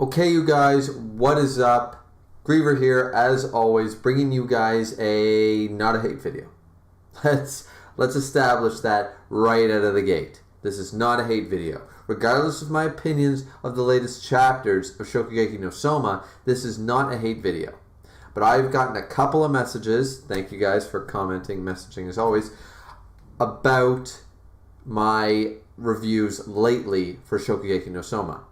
Okay, you guys, what is up? Griever here, as always, bringing you guys a not a hate video. Let's establish that right out of the gate. This is not a hate video. Regardless of my opinions of the latest chapters of Shokugeki no Soma, this is not a hate video. But I've gotten a couple of messages, thank you guys for commenting, messaging as always, about my reviews lately for Shokugeki no Soma.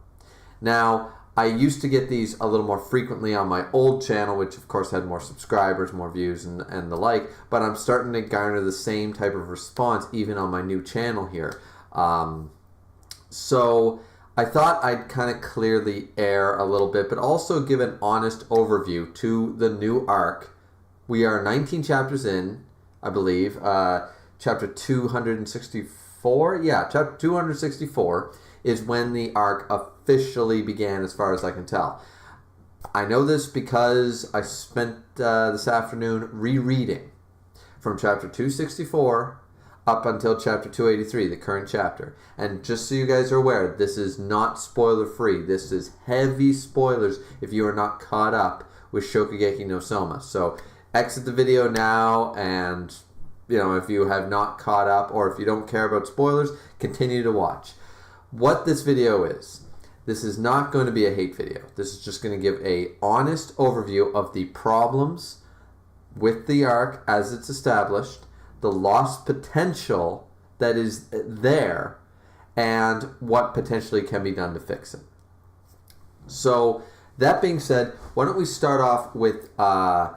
Now, I used to get these a little more frequently on my old channel, which of course had more subscribers, more views, and the like, but I'm starting to garner the same type of response even on my new channel here. So I thought I'd kind of clear the air a little bit, but also give an honest overview to the new arc. We are 19 chapters in, I believe, chapter 264. Yeah, chapter 264 is when the arc officially began, as far as I can tell. I know this because I spent this afternoon rereading from chapter 264 up until chapter 283, the current chapter. And just so you guys are aware, this is not spoiler-free. This is heavy spoilers if you are not caught up with Shokugeki no Soma. So exit the video now, and if you have not caught up, or if you don't care about spoilers, continue to watch. What this video is, this is not going to be a hate video. This is just going to give a honest overview of the problems with the arc as it's established, the lost potential that is there, and what potentially can be done to fix it. So, that being said, why don't we start off with a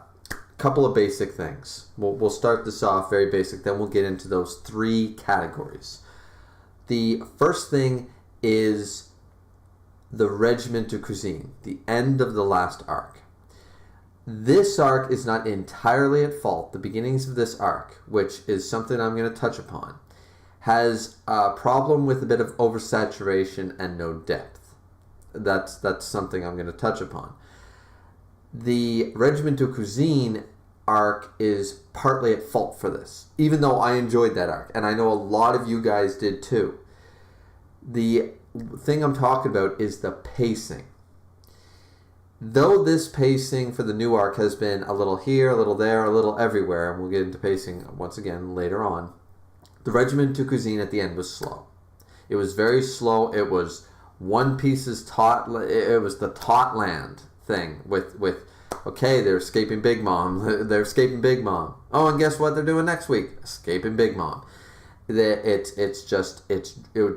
couple of basic things. We'll start this off very basic, then we'll get into those three categories. The first thing is the Regiment de Cuisine, the end of the last arc. This arc is not entirely at fault. The beginnings of this arc, which is something I'm going to touch upon, has a problem with a bit of oversaturation and no depth. That's something I'm going to touch upon. The Regiment de Cuisine arc is partly at fault for this, even though I enjoyed that arc, and I know a lot of you guys did too. The thing I'm talking about is the pacing. Though this pacing for the new arc has been a little here, a little there, a little everywhere, and we'll get into pacing once again later on, the Regiment de Cuisine at the end was slow. It was very slow. It was One Piece's it was the Totland thing with okay, they're escaping Big Mom. They're escaping Big Mom. Oh, and guess what they're doing next week? Escaping Big Mom. It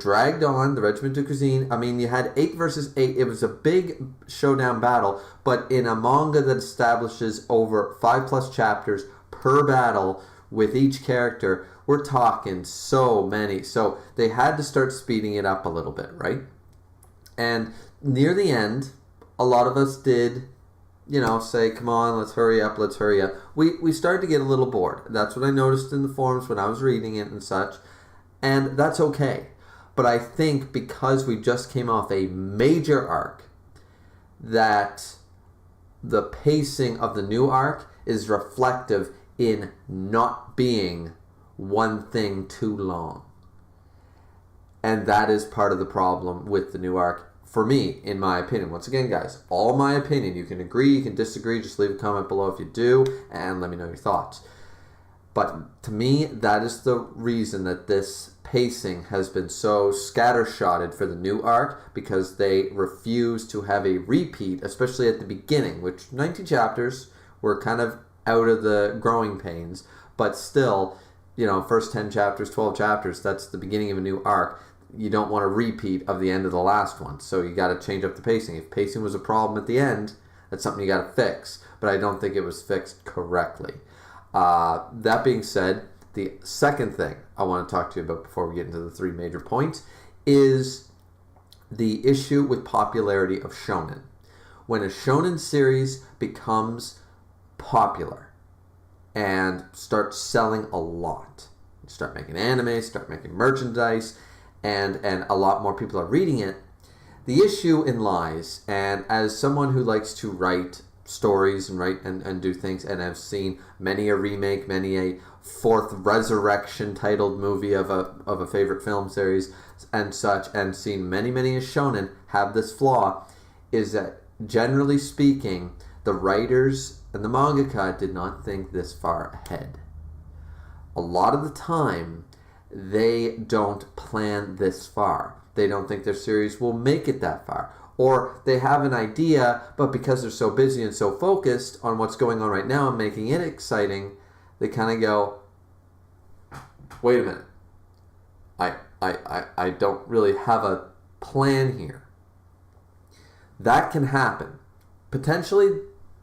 dragged on, the Regiment de Cuisine. I mean, you had 8 versus 8. It was a big showdown battle, but in a manga that establishes over 5+ chapters per battle with each character, we're talking so many. So they had to start speeding it up a little bit, right? And near the end, a lot of us did say, come on, let's hurry up. We started to get a little bored. That's what I noticed in the forums when I was reading it and such. And that's okay. But I think because we just came off a major arc, that the pacing of the new arc is reflective in not being one thing too long. And that is part of the problem with the new arc. For me, in my opinion. Once again, guys, all my opinion. You can agree, you can disagree. Just leave a comment below if you do, and let me know your thoughts. But to me, that is the reason that this pacing has been so scattershotted for the new arc, because they refuse to have a repeat, especially at the beginning, which 19 chapters were kind of out of the growing pains, but still, first 10 chapters, 12 chapters, that's the beginning of a new arc. You don't want a repeat of the end of the last one, so you got to change up the pacing. If pacing was a problem at the end, that's something you got to fix, but I don't think it was fixed correctly. That being said, the second thing I want to talk to you about before we get into the three major points is the issue with popularity of shonen. When a shonen series becomes popular and starts selling a lot, start making anime, start making merchandise, and a lot more people are reading it, the issue lies, and as someone who likes to write stories and write and do things, and I've seen many a remake, many a fourth resurrection titled movie of a favorite film series and such, and seen many a shonen have this flaw, is that, generally speaking, the writers and the mangaka did not think this far ahead. A lot of the time, they don't plan this far. They don't think their series will make it that far. Or they have an idea, but because they're so busy and so focused on what's going on right now and making it exciting, they kind of go, wait a minute. I don't really have a plan here. That can happen. Potentially,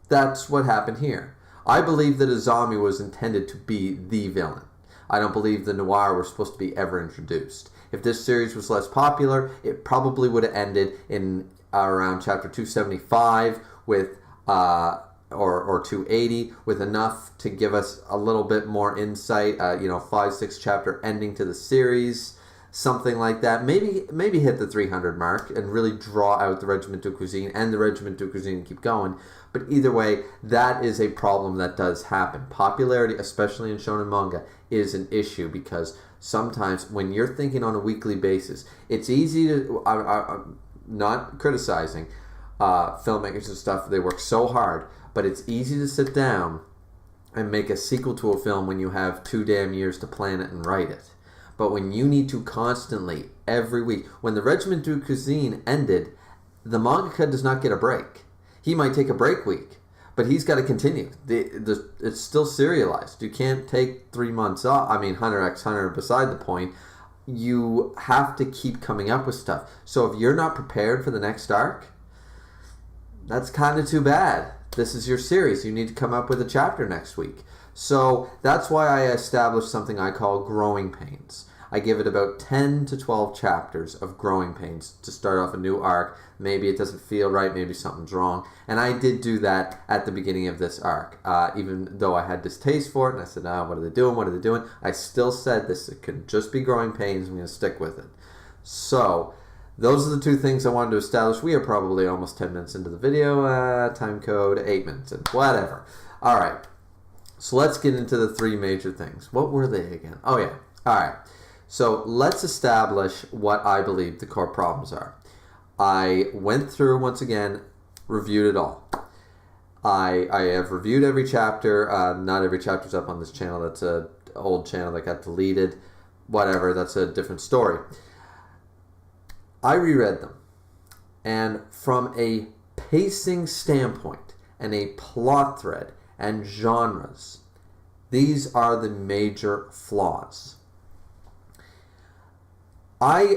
that's what happened here. I believe that Azami was intended to be the villain. I don't believe the noir were supposed to be ever introduced. If this series was less popular, it probably would have ended in around chapter 275 with or 280 with enough to give us a little bit more insight. 5-6 chapter ending to the series, something like that. Maybe hit the 300 mark and really draw out the Regiment de Cuisine and the Regiment de Cuisine and keep going. But either way, that is a problem that does happen. Popularity, especially in shonen manga, is an issue because sometimes when you're thinking on a weekly basis, it's easy to... I'm not criticizing filmmakers and stuff. They work so hard, but it's easy to sit down and make a sequel to a film when you have 2 damn years to plan it and write it. But when you need to constantly, every week... When the Regiment de Cuisine ended, the mangaka does not get a break. He might take a break week, but he's got to continue. It's still serialized. You can't take 3 months off. I mean, Hunter x Hunter, beside the point. You have to keep coming up with stuff. So if you're not prepared for the next arc, that's kind of too bad. This is your series. You need to come up with a chapter next week. So that's why I established something I call growing pains. I give it about 10 to 12 chapters of growing pains to start off a new arc. Maybe it doesn't feel right, maybe something's wrong. And I did do that at the beginning of this arc. Even though I had distaste for it, and I said, what are they doing, what are they doing? I still said this could just be growing pains, I'm going to stick with it. So, those are the 2 things I wanted to establish. We are probably almost 10 minutes into the video. Time code 8 minutes in. Whatever. Alright. So let's get into the 3 major things. What were they again? Oh yeah. Alright. So let's establish what I believe the core problems are. I went through, once again, reviewed it all. I have reviewed every chapter. Not every chapter's up on this channel. That's an old channel that got deleted. Whatever, that's a different story. I reread them. And from a pacing standpoint and a plot thread and genres, these are the major flaws. I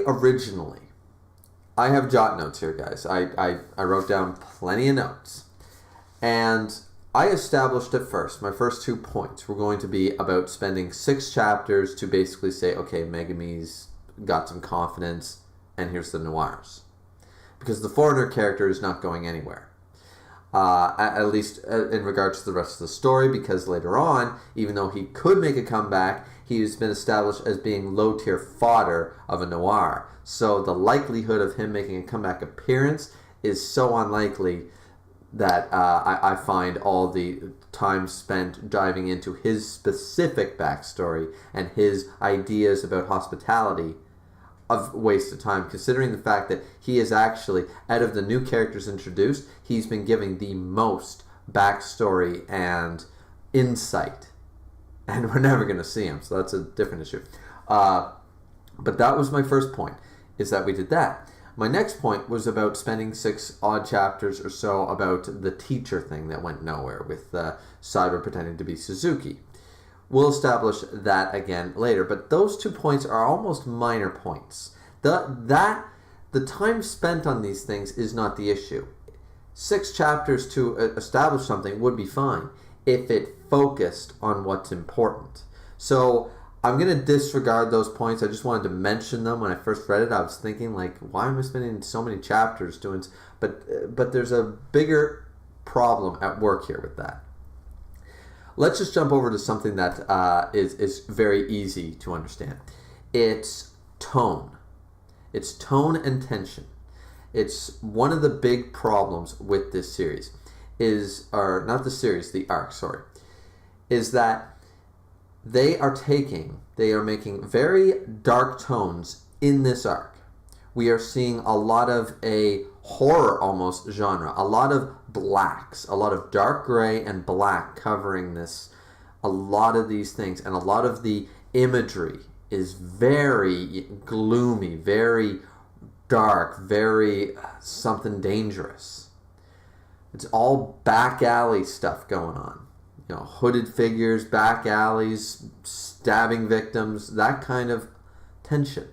have jot notes here, guys. I wrote down plenty of notes. And I established at first, my first 2 points were going to be about spending 6 chapters to basically say, okay, Megumi's got some confidence, and here's the noirs. Because the foreigner character is not going anywhere. At least in regards to the rest of the story, because later on, even though he could make a comeback, he has been established as being low-tier fodder of a noir. So the likelihood of him making a comeback appearance is so unlikely that I find all the time spent diving into his specific backstory and his ideas about hospitality of waste of time, considering the fact that he is actually, out of the new characters introduced, he's been giving the most backstory and insight. And we're never going to see him, so that's a different issue. But that was my first point, is that we did that. My next point was about spending 6 odd chapters or so about the teacher thing that went nowhere, with Cyber pretending to be Suzuki. We'll establish that again later, but those 2 points are almost minor points. The time spent on these things is not the issue. 6 chapters to establish something would be fine if it focused on what's important. So I'm going to disregard those points. I just wanted to mention them. When I first read it, I was thinking, like, why am I spending so many chapters doing... But there's a bigger problem at work here with that. Let's just jump over to something that is very easy to understand. It's tone. It's tone and tension. It's one of the big problems with this series. The arc, is that they are making very dark tones in this arc. We are seeing a lot of a horror almost genre. A lot of blacks, a lot of dark gray and black covering this. A lot of these things, and a lot of the imagery is very gloomy, very dark, very something dangerous. It's all back alley stuff going on. You know, hooded figures, back alleys, stabbing victims, that kind of tension.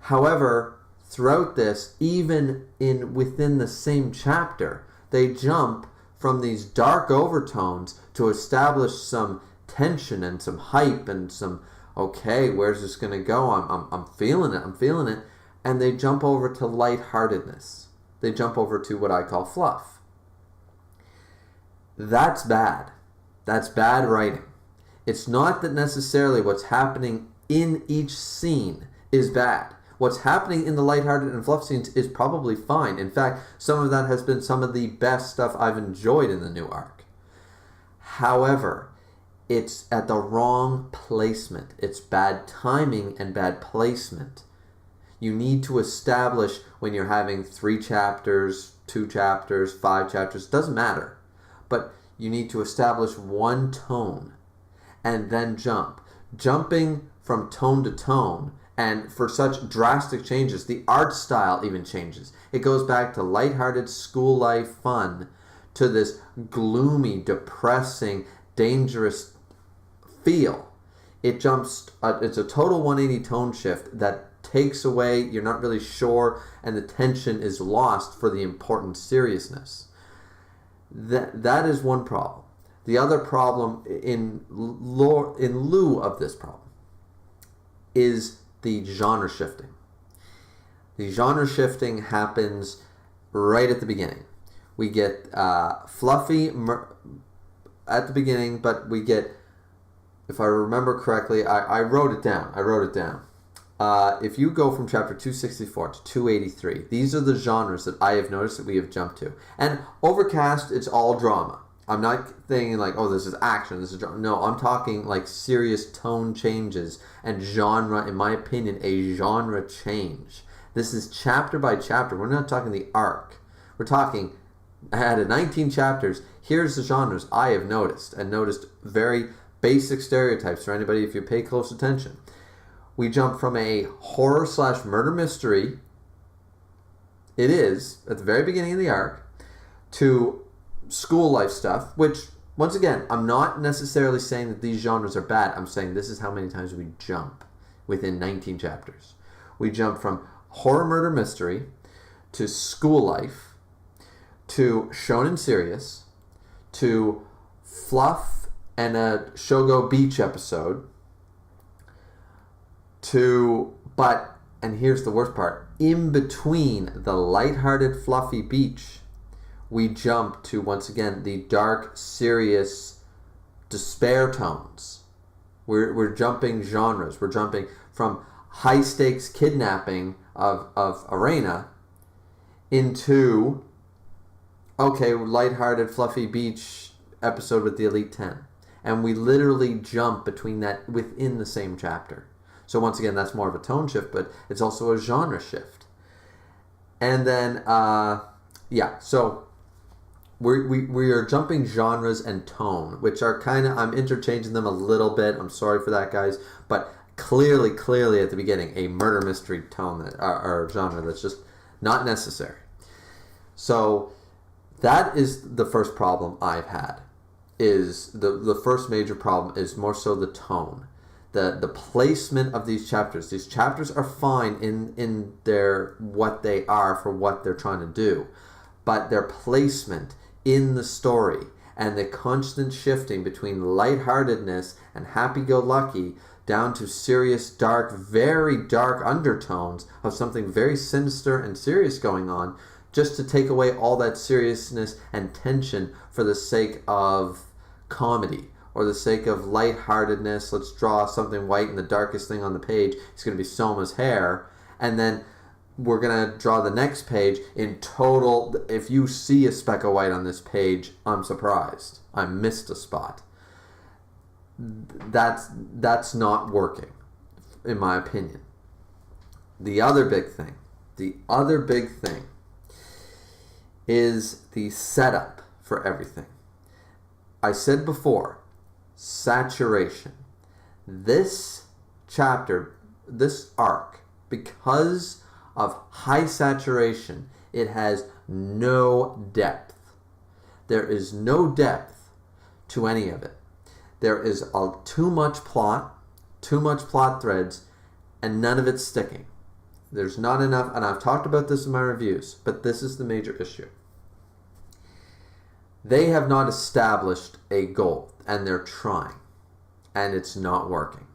However, throughout this, even within the same chapter, they jump from these dark overtones to establish some tension and some hype and some, okay, where's this going to go? I'm feeling it, and they jump over to lightheartedness. They jump over to what I call fluff. That's bad. That's bad writing. It's not that necessarily what's happening in each scene is bad. What's happening in the lighthearted and fluff scenes is probably fine. In fact, some of that has been some of the best stuff I've enjoyed in the new arc. However, it's at the wrong placement. It's bad timing and bad placement. You need to establish when you're having 3 chapters, 2 chapters, 5 chapters, doesn't matter. But you need to establish one tone and then jump. Jumping from tone to tone, and for such drastic changes, the art style even changes. It goes back to lighthearted school life fun to this gloomy, depressing, dangerous feel. It jumps, it's a total 180 tone shift that takes away, you're not really sure, and the tension is lost for the important seriousness. That is one problem. The other problem in lieu of this problem is the genre shifting. The genre shifting happens right at the beginning. We get fluffy at the beginning, but we get, if I remember correctly, I wrote it down. If you go from chapter 264 to 283, these are the genres that I have noticed that we have jumped to. And Overcast, it's all drama. I'm not thinking like, oh, this is action, this is drama. No, I'm talking like serious tone changes and genre, in my opinion, a genre change. This is chapter by chapter. We're not talking the arc. We're talking, out of 19 chapters, here's the genres I have noticed, and noticed very basic stereotypes for anybody if you pay close attention. We jump from a horror/murder mystery, it is, at the very beginning of the arc, to school life stuff, which, once again, I'm not necessarily saying that these genres are bad. I'm saying this is how many times we jump within 19 chapters. We jump from horror murder mystery to school life to Shonen serious to fluff and a Shogo Beach episode but, and here's the worst part, in between the lighthearted fluffy beach, we jump to, once again, the dark, serious despair tones. We're jumping genres. We're jumping from high-stakes kidnapping of Arena into, okay, lighthearted fluffy beach episode with the Elite 10. And we literally jump between that within the same chapter. So once again, that's more of a tone shift, but it's also a genre shift. And then, so we are jumping genres and tone, which are kind of, I'm interchanging them a little bit. I'm sorry for that, guys. But clearly at the beginning, a murder mystery tone or genre that's just not necessary. So that is the first problem I've had. Is the first major problem is more so the tone. The placement of these chapters. These chapters are fine in their what they are for what they're trying to do, but their placement in the story and the constant shifting between lightheartedness and happy-go-lucky down to serious, dark, very dark undertones of something very sinister and serious going on, just to take away all that seriousness and tension for the sake of comedy. Or the sake of lightheartedness, let's draw something white, and the darkest thing on the page is going to be Soma's hair. And then we're going to draw the next page in total. If you see a speck of white on this page, I'm surprised. I missed a spot. That's not working, in my opinion. The other big thing is the setup for everything. I said before, saturation. This chapter, this arc, because of high saturation, it has no depth. There is no depth to any of it. There is too much plot threads, and none of it's sticking. There's not enough, and I've talked about this in my reviews, but this is the major issue. They have not established a goal, and they're trying, and it's not working.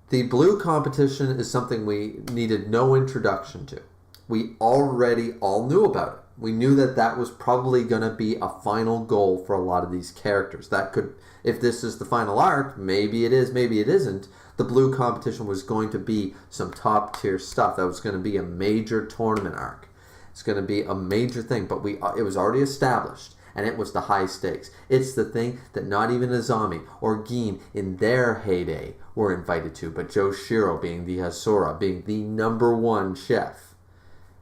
The blue competition is something we needed no introduction to. We already all knew about it. We knew that that was probably going to be a final goal for a lot of these characters. That could, if this is the final arc, maybe it is, maybe it isn't. The blue competition was going to be some top tier stuff. That was going to be a major tournament arc. It's going to be a major thing, but it was already established, and it was the high stakes. It's the thing that not even Azami or Gin in their heyday were invited to, but Joshiro, being the Hasura, being the #1 chef,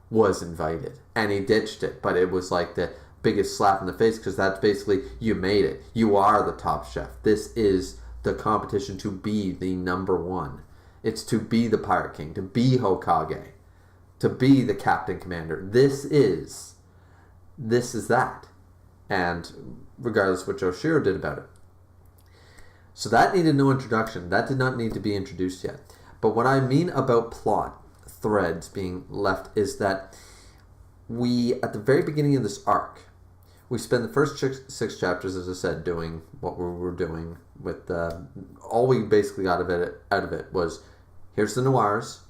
was invited, and he ditched it. But it was like the biggest slap in the face, because that's basically, you made it. You are the top chef. This is the competition to be the #1. It's to be the Pirate King, to be Hokage, to be the Captain Commander. This is that. And regardless of what Joshiro did about it. So that needed no introduction. That did not need to be introduced yet. But what I mean about plot threads being left is that we, at the very beginning of this arc, we spend the first six chapters, as I said, doing what we were doing with all we basically got out of it was, here's the noirs,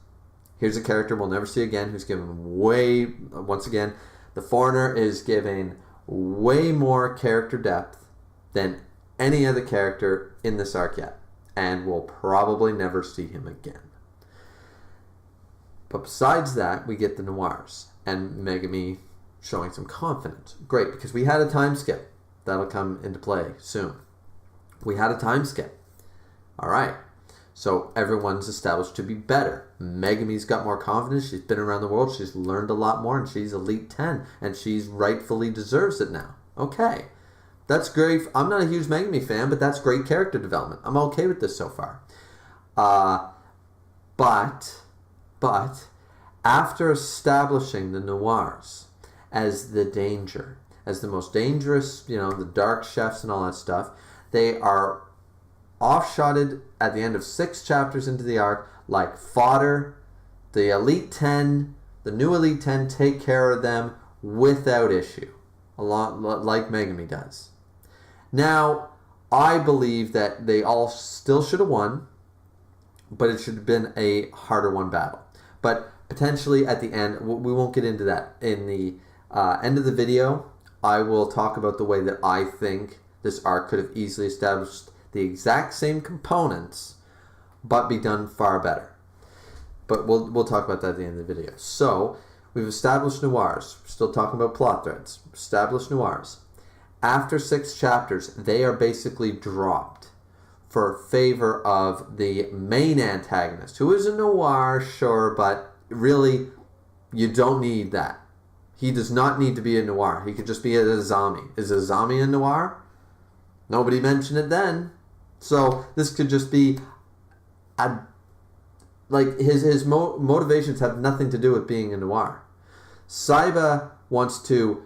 here's a character we'll never see again who's given once again, the foreigner is giving way more character depth than any other character in this arc yet, and we'll probably never see him again. But besides that, we get the noirs and Megami showing some confidence. Great, because we had a time skip. That'll come into play soon. We had a time skip. Alright, so everyone's established to be better. Megami's got more confidence. She's been around the world. She's learned a lot more, and she's Elite 10, and she's rightfully deserves it now. Okay, that's great. I'm not a huge Megami fan, but that's great character development. I'm okay with this so far. But after establishing the noirs as the danger, as the most dangerous, the dark chefs and all that stuff, they are offshotted at the end of 6 chapters into the arc like fodder. The Elite 10, the new Elite 10 take care of them without issue, a lot like Megami does. Now, I believe that they all still should have won, but it should have been a harder won battle. But potentially at the end, we won't get into that. In the end of the video, I will talk about the way that I think this arc could have easily established the exact same components, but be done far better. But we'll talk about that at the end of the video. So, we've established noirs. We're still talking about plot threads. Established noirs. After 6 chapters, they are basically dropped for favor of the main antagonist, who is a noir, sure, but really, you don't need that. He does not need to be a noir. He could just be a Azami. Is Azami a noir? Nobody mentioned it then. So this could just be his motivations have nothing to do with being a noir. Saiba wants to.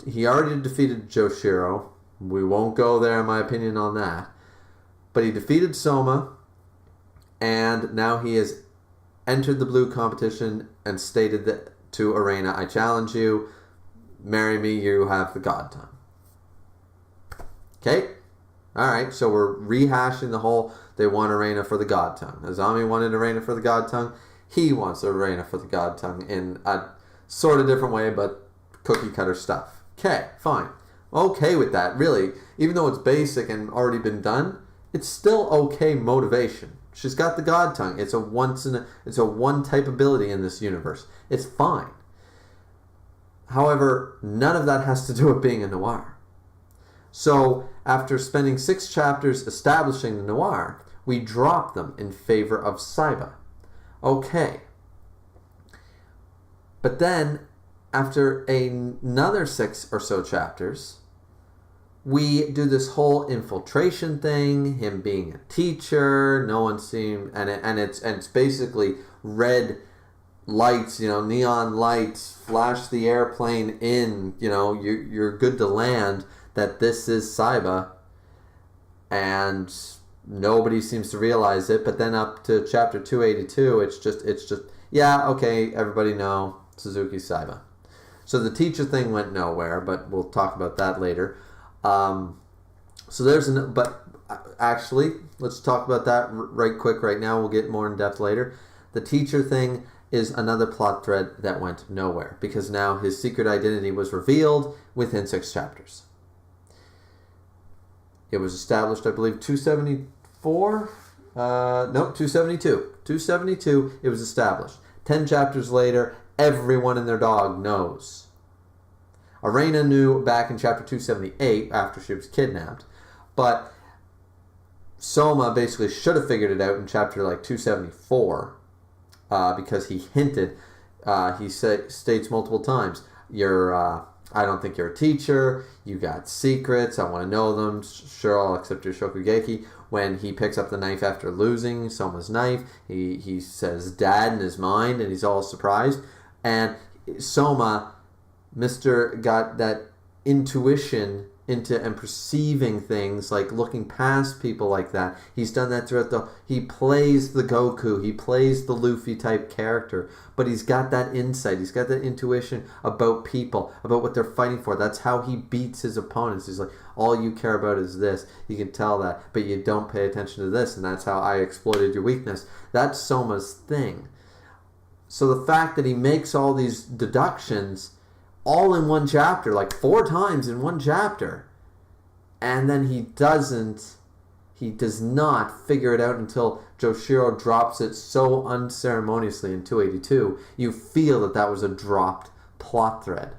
He already defeated Joshiro. We won't go there, in my opinion, on that. But he defeated Soma, and now he has entered the blue competition and stated that to Arena, I challenge you, marry me, you have the god tongue. Okay? Alright, so we're rehashing the whole, they want Arena for the god tongue. Azami wanted Arena for the god tongue. He wants Arena for the god tongue in a sort of different way, but cookie cutter stuff. Okay, fine. Okay with that, really. Even though it's basic and already been done, it's still okay motivation. She's got the god tongue. It's a one type ability in this universe. It's fine. However, none of that has to do with being a noir. So, after spending 6 chapters establishing the noir, we drop them in favor of Saiba. Okay. But then, after another 6 or so chapters, we do this whole infiltration thing, him being a teacher, no one seemed, and it's basically red lights, neon lights, flash the airplane in, you're good to land, that this is Saiba, and nobody seems to realize it. But then up to chapter 282, it's just yeah, okay, everybody know Suzuki's Saiba. So the teacher thing went nowhere, but we'll talk about that later. But actually, let's talk about that right quick right now. We'll get more in depth later. The teacher thing is another plot thread that went nowhere, because now his secret identity was revealed within 6 chapters. It was established, I believe, 274? 272. 272, it was established. 10 chapters later, everyone and their dog knows. Arena knew back in chapter 278 after she was kidnapped, but Soma basically should have figured it out in chapter 274, because he hinted, he states multiple times, I don't think you're a teacher, you got secrets, I want to know them, sure, I'll accept your Shokugeki. When he picks up the knife after losing Soma's knife, he says dad in his mind, and he's all surprised, and Soma, got that intuition into and perceiving things, like looking past people like that. He's done that throughout he plays the Goku, he plays the Luffy type character, but he's got that insight, he's got that intuition about people, about what they're fighting for. That's how he beats his opponents. He's like, all you care about is this, you can tell that, but you don't pay attention to this, and that's how I exploited your weakness. That's Soma's thing. So the fact that he makes all these deductions all in one chapter, 4 times in one chapter, and then he does not figure it out until Joshiro drops it so unceremoniously in 282, you feel that was a dropped plot thread.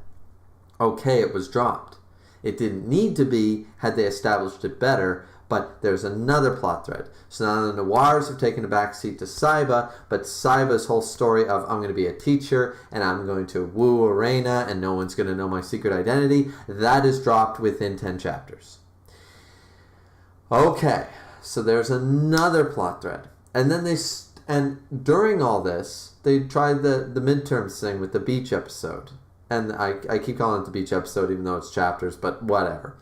Okay, it was dropped. It didn't need to be had they established it better, but there's another plot thread. So now the Noirs have taken a backseat to Saiba, but Saiba's whole story of I'm going to be a teacher and I'm going to woo Arena and no one's going to know my secret identity, that is dropped within 10 chapters. Okay, so there's another plot thread. And then during all this, they tried the midterms thing with the beach episode. And I keep calling it the beach episode even though it's chapters, but whatever.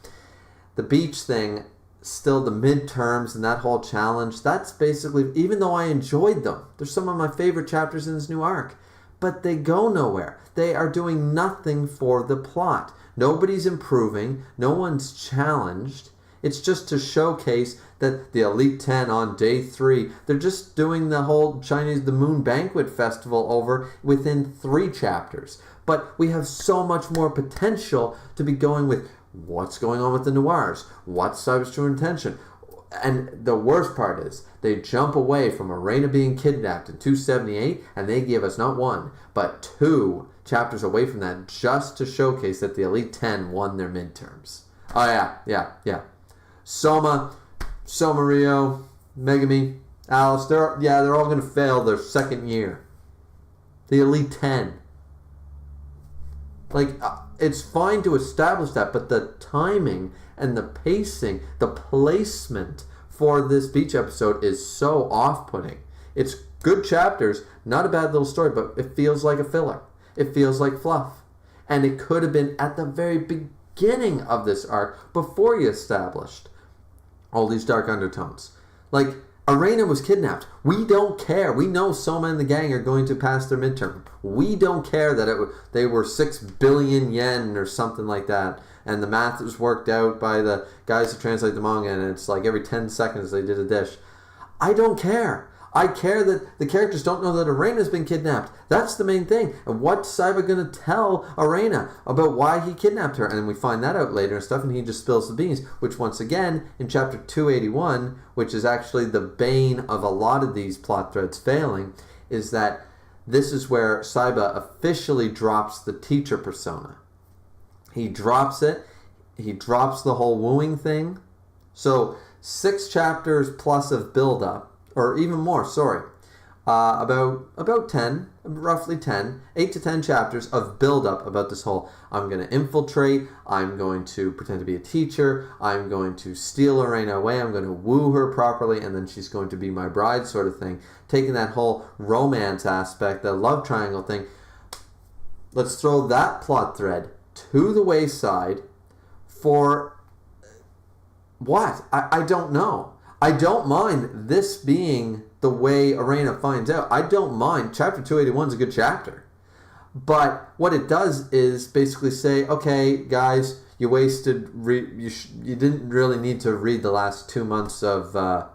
The beach thing, still the midterms and that whole challenge, that's basically, even though I enjoyed them, they're some of my favorite chapters in this new arc, but they go nowhere. They are doing nothing for the plot. Nobody's improving, no one's challenged. It's just to showcase that the Elite 10 on day 3, they're just doing the whole the Moon Banquet Festival over within 3 chapters. But we have so much more potential to be going with what's going on with the Noirs, what's Saiba's true intention. And the worst part is, they jump away from Arena being kidnapped in 278, and they give us not 1, but 2 chapters away from that just to showcase that the Elite 10 won their midterms. Oh yeah. Soma, Rio, Megami, Alice, they're all going to fail their second year. The Elite 10. It's fine to establish that, but the timing and the pacing, the placement for this beach episode is so off-putting. It's good chapters, not a bad little story, but it feels like a filler. It feels like fluff. And it could have been at the very beginning of this arc, before you established all these dark undertones. Arena was kidnapped. We don't care. We know Soma and the gang are going to pass their midterm. We don't care that they were 6 billion yen or something like that. And the math was worked out by the guys who translate the manga, and it's every 10 seconds they did a dish. I don't care. I care that the characters don't know that Arena's been kidnapped. That's the main thing. And what's Saiba going to tell Arena about why he kidnapped her? And then we find that out later and stuff, and he just spills the beans, which once again, in chapter 281, which is actually the bane of a lot of these plot threads failing, is that this is where Saiba officially drops the teacher persona. He drops it. He drops the whole wooing thing. So 6 chapters plus of build-up, or even more, about 10, roughly 10, 8 to 10 chapters of build-up about this whole, I'm going to infiltrate, I'm going to pretend to be a teacher, I'm going to steal Arena away, I'm going to woo her properly, and then she's going to be my bride sort of thing. Taking that whole romance aspect, the love triangle thing, let's throw that plot thread to the wayside for what? I don't know. I don't mind this being the way Arena finds out. I don't mind. Chapter 281 is a good chapter. But what it does is basically say, okay, guys, you wasted... you didn't really need to read the last 2 months of our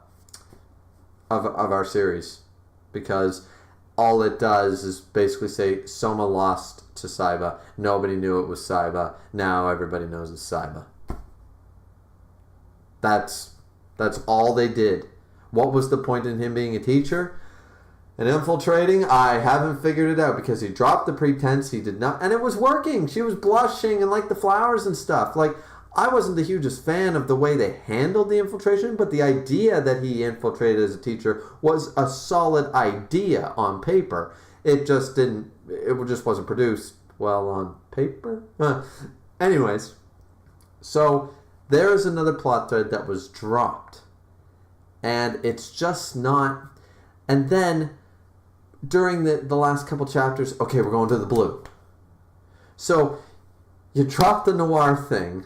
series. Because all it does is basically say, Soma lost to Saiba. Nobody knew it was Saiba. Now everybody knows it's Saiba. That's all they did. What was the point in him being a teacher and infiltrating? I haven't figured it out, because he dropped the pretense. He did not, and it was working. She was blushing and like the flowers and stuff. Like, I wasn't the hugest fan of the way they handled the infiltration, but the idea that he infiltrated as a teacher was a solid idea on paper. It just didn't. It just wasn't produced well on paper. Anyways, so there is another plot thread that was dropped. And it's just not... And then, during the last couple chapters, okay, we're going to the blue. So, you drop the noir thing,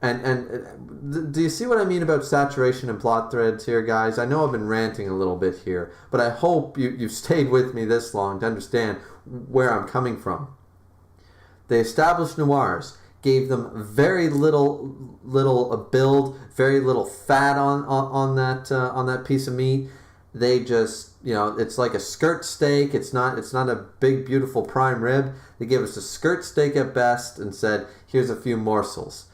and do you see what I mean about saturation and plot threads here, guys? I know I've been ranting a little bit here, but I hope you've stayed with me this long to understand where I'm coming from. They established noirs, gave them very little build, very little fat on that piece of meat. They just, it's like a skirt steak. It's not a big beautiful prime rib. They gave us a skirt steak at best and said, here's a few morsels.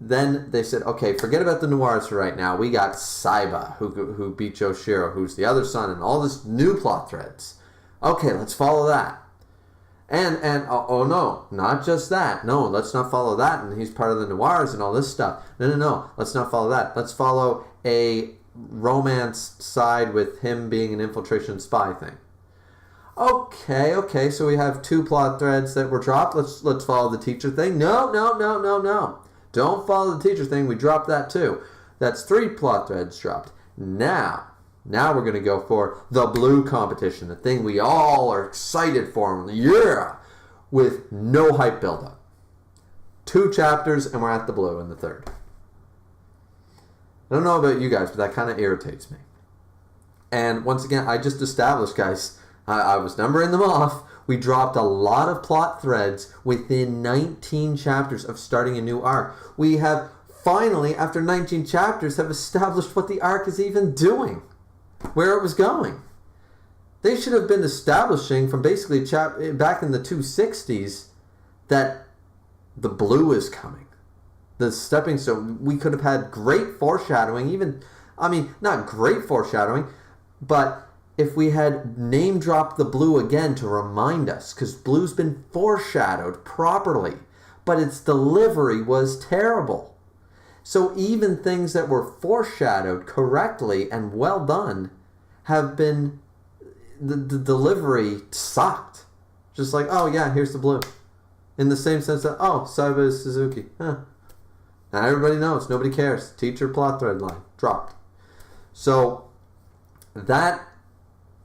Then they said, okay, forget about the noirs for right now. We got Saiba, who beat Joshiro, who's the other son, and all this new plot threads. Okay, let's follow that. And oh no, not just that. No, let's not follow that. And he's part of the noirs and all this stuff. No. Let's not follow that. Let's follow a romance side with him being an infiltration spy thing. Okay. So we have 2 plot threads that were dropped. Let's follow the teacher thing. No. Don't follow the teacher thing. We dropped that too. That's 3 plot threads dropped. Now we're going to go for the blue competition, the thing we all are excited for. Yeah! With no hype buildup. 2 chapters and we're at the blue in the 3rd. I don't know about you guys, but that kind of irritates me. And once again, I just established, guys, I was numbering them off. We dropped a lot of plot threads within 19 chapters of starting a new arc. We have finally, after 19 chapters, have established what the arc is even doing. Where it was going. They should have been establishing from basically back in the 260s that the blue is coming. The stepping stone. We could have had great foreshadowing, not great foreshadowing, but if we had name dropped the blue again to remind us, because blue's been foreshadowed properly, but its delivery was terrible. So even things that were foreshadowed correctly and well done have been... The delivery sucked. Just like, oh yeah, here's the blue. In the same sense that, oh, Saiba is Suzuki. Now everybody knows. Nobody cares. Teacher plot thread line. Dropped. So that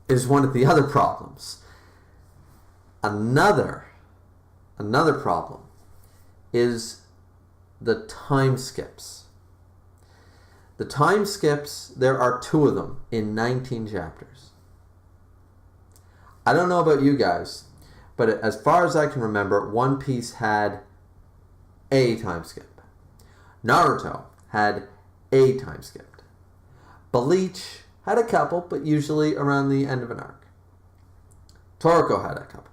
is one of the other problems. Another problem is the time skips. The time skips, there are 2 of them in 19 chapters. I don't know about you guys, but as far as I can remember, One Piece had a time skip. Naruto had a time skip. Bleach had a couple, but usually around the end of an arc. Toriko had a couple.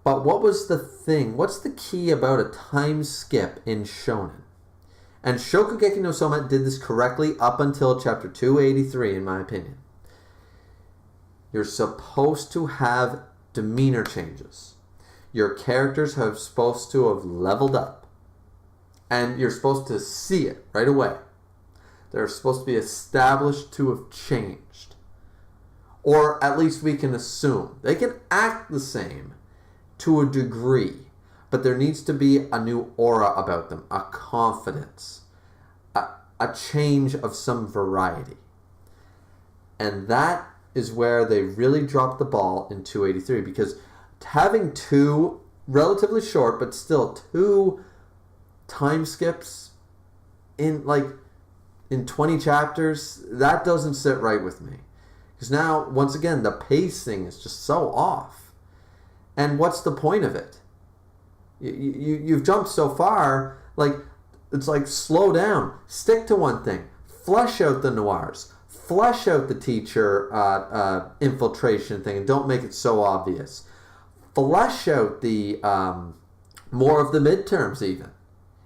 But what was the thing? What's the key about a time skip in Shonen? And Shokugeki no Soma did this correctly up until chapter 283, in my opinion. You're supposed to have demeanor changes. Your characters are supposed to have leveled up. And you're supposed to see it right away. They're supposed to be established to have changed. Or at least we can assume. They can act the same to a degree, but there needs to be a new aura about them, a confidence, a change of some variety. And that is where they really dropped the ball in 283, because having two relatively short, but still two time skips in 20 chapters, that doesn't sit right with me. Because now, once again, the pacing is just so off. And what's the point of it? You've jumped so far, it's like slow down, stick to one thing, flesh out the noirs, flesh out the teacher infiltration thing, and don't make it so obvious. Flesh out the more of the midterms even.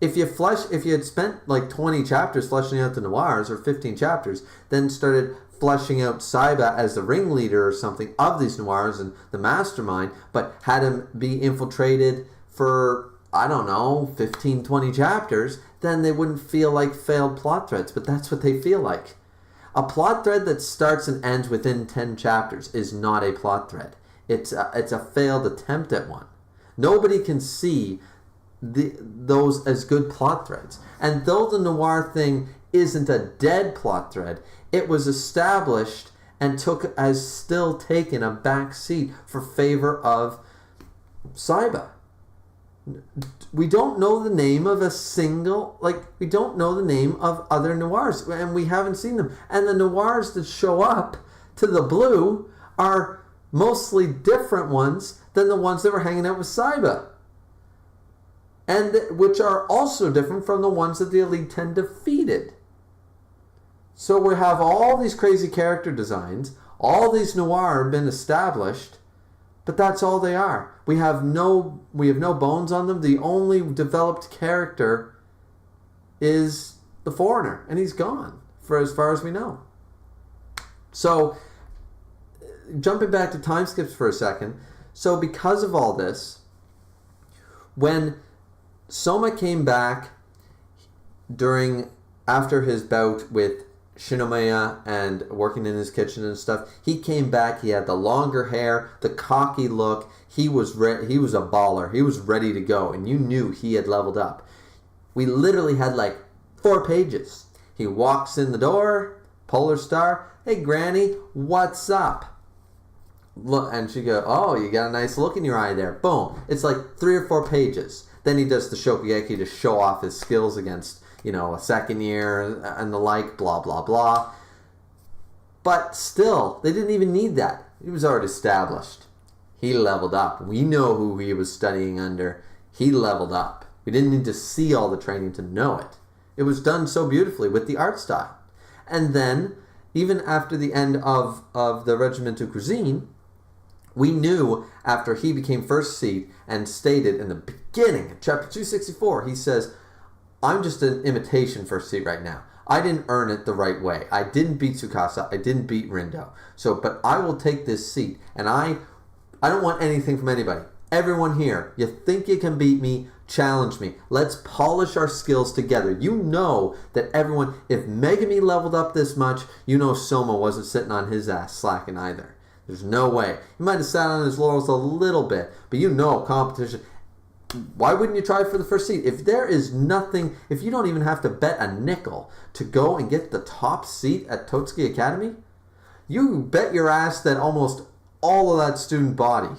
If you had spent 20 chapters fleshing out the noirs, or 15 chapters, then started fleshing out Saiba as the ringleader or something of these noirs and the mastermind, but had him be infiltrated for, 15, 20 chapters, then they wouldn't feel like failed plot threads, but that's what they feel like. A plot thread that starts and ends within 10 chapters is not a plot thread. It's a failed attempt at one. Nobody can see those as good plot threads. And though the noir thing isn't a dead plot thread, it was established and has still taken a back seat for favor of Saiba. We don't know the name of a single, we don't know the name of other noirs, and we haven't seen them. And the noirs that show up to the blue are mostly different ones than the ones that were hanging out with Saiba. And which are also different from the ones that the Elite 10 defeated. So we have all these crazy character designs, all these noir have been established, but that's all they are. We have no bones on them. The only developed character is the foreigner, and he's gone for as far as we know. So, jumping back to time skips for a second. So because of all this, when Soma came back after his bout with Shinomiya and working in his kitchen and stuff, he came back. He had the longer hair, the cocky look. He was a baller. He was ready to go, and you knew he had leveled up. We literally had 4 pages. He walks in the door, Polar Star. Hey, Granny, what's up? Look, and she goes, oh, you got a nice look in your eye there. Boom. It's 3 or 4 pages. Then he does the Shokugeki to show off his skills against, a second year and the like, blah, blah, blah. But still, they didn't even need that. He was already established. He leveled up. We know who he was studying under. He leveled up. We didn't need to see all the training to know it. It was done so beautifully with the art style. And then, even after the end of the Regimental Cuisine, we knew after he became first seed and stated in the beginning, chapter 264, he says, I'm just an imitation first seed right now. I didn't earn it the right way. I didn't beat Tsukasa. I didn't beat Rindo. But I will take this seat, and I don't want anything from anybody. Everyone here, you think you can beat me? Challenge me. Let's polish our skills together. You know that everyone, if Megami leveled up this much, Soma wasn't sitting on his ass slacking either. There's no way. He might have sat on his laurels a little bit, but competition. Why wouldn't you try for the first seat? If there is nothing, if you don't even have to bet a nickel to go and get the top seat at Totsuki Academy, you bet your ass that almost all of that student body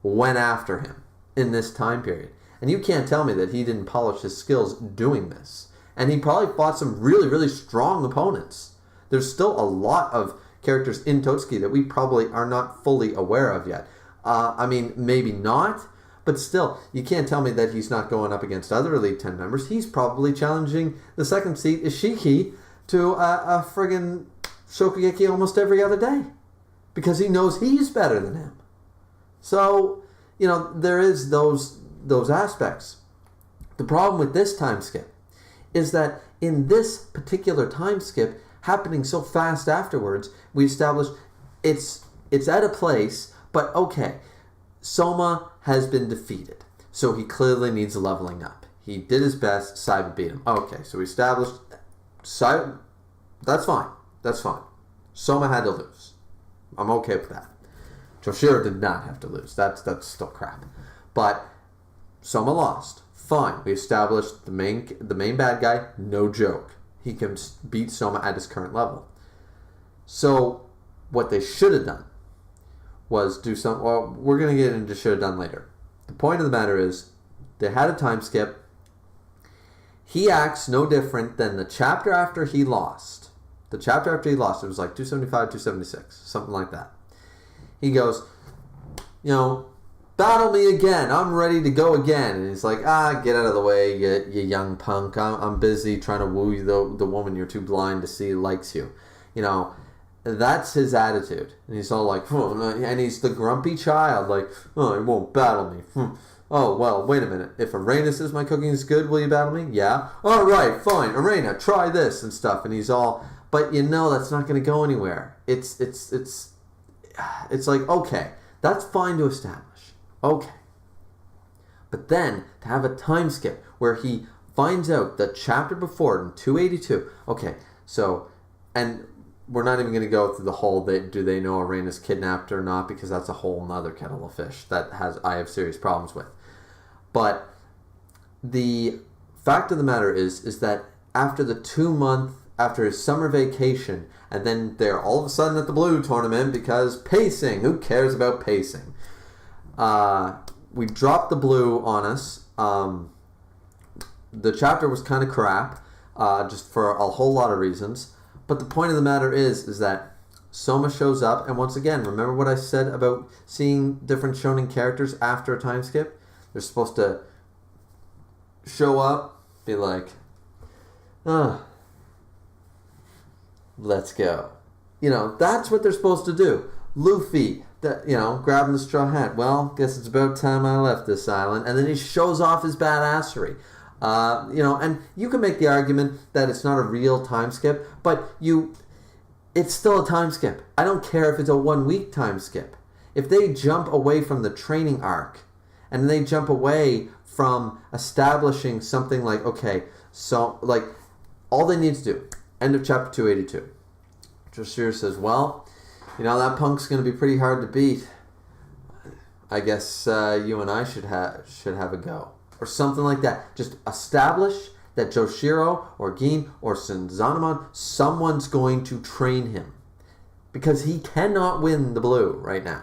went after him in this time period. And you can't tell me that he didn't polish his skills doing this. And he probably fought some really, really strong opponents. There's still a lot of characters in Totsuki that we probably are not fully aware of yet. Maybe not, but still, you can't tell me that he's not going up against other Elite 10 members. He's probably challenging the second seat, Ishiki, to a friggin' Shokugeki almost every other day. Because he knows he's better than him. So, there is those aspects. The problem with this time skip is that in this particular time skip, happening so fast afterwards, we established it's at a place, but okay, Soma has been defeated, so he clearly needs leveling up. He did his best, Saiba beat him. Okay, so we established Saiba, that's fine. Soma had to lose. I'm okay with that. Joshiro did not have to lose. That's still crap. But Soma lost. Fine. We established the main bad guy, no joke. He can beat Soma at his current level. So what they should have done was do some... Well, we're going to get into should have done later. The point of the matter is they had a time skip. He acts no different than the chapter after he lost. The chapter after he lost, it was like 275, 276, something like that. He goes, battle me again. I'm ready to go again. And he's like, get out of the way, you young punk. I'm busy trying to woo you, the woman you're too blind to see likes you. That's his attitude. And he's all like, and he's the grumpy child, like, he won't battle me. Oh, well, wait a minute. If Arena says my cooking is good, will you battle me? Yeah. All right, fine. Arena, try this and stuff. And he's all, but that's not going to go anywhere. It's like, okay, that's fine to establish. Okay. But then to have a time skip where he finds out the chapter before in 282. Okay, so, and we're not even going to go through the whole, do they know Arena's kidnapped or not, because that's a whole nother kettle of fish that I have serious problems with. But the fact of the matter is that after the 2 month, after his summer vacation, and then they're all of a sudden at the Blue Tournament because pacing, who cares about pacing? We dropped the Blue on us. The chapter was kind of crap, just for a whole lot of reasons. But the point of the matter is that Soma shows up, and once again, remember what I said about seeing different shonen characters after a time skip? They're supposed to show up, be like, let's go. That's what they're supposed to do. Luffy, grabbing the straw hat. Well, guess it's about time I left this island. And then he shows off his badassery. And you can make the argument that it's not a real time skip, but it's still a time skip. I don't care if it's a 1 week time skip. If they jump away from the training arc, and they jump away from establishing something like, okay, so, like, all they need to do, end of chapter 282. Joshiro says, well, that punk's going to be pretty hard to beat. I guess you and I should have a go. Or something like that. Just establish that Joshiro or Gin or Senzanemon, someone's going to train him. Because he cannot win the Blue right now.